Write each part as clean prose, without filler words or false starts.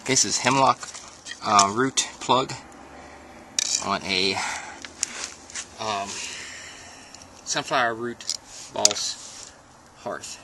This is Hemlock root plug on a sunflower root balls hearth.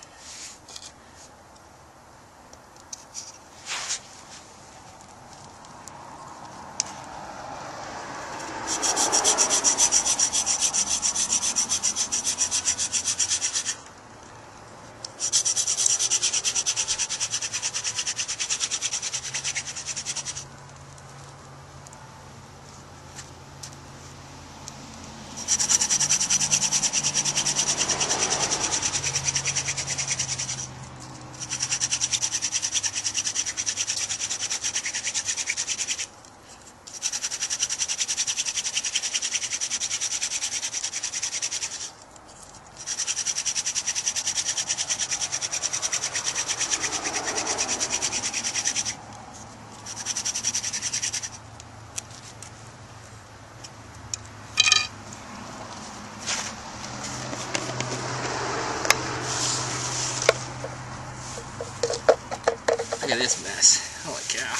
Look at this mess. Holy cow.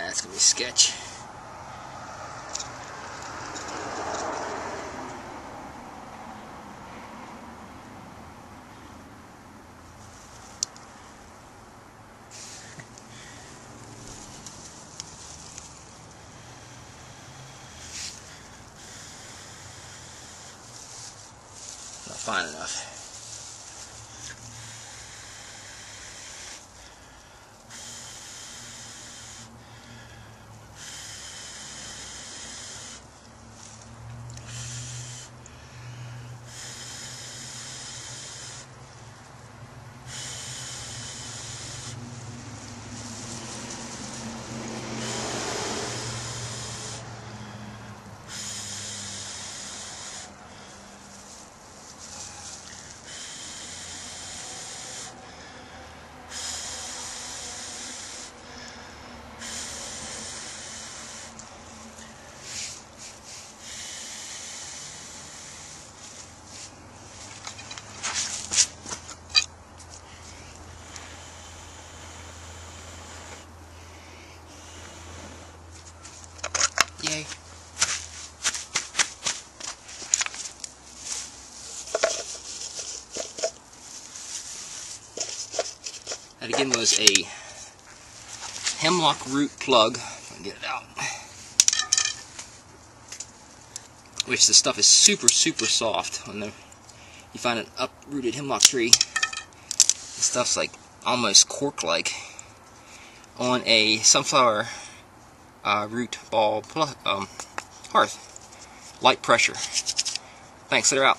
That's gonna be a sketch. Not fine enough. Yay. That again was a hemlock root plug. Get it out. Which the stuff is super soft. When you find an uprooted hemlock tree, the stuff's like almost cork-like on a sunflower root ball hearth. Light pressure. Thanks, they're out.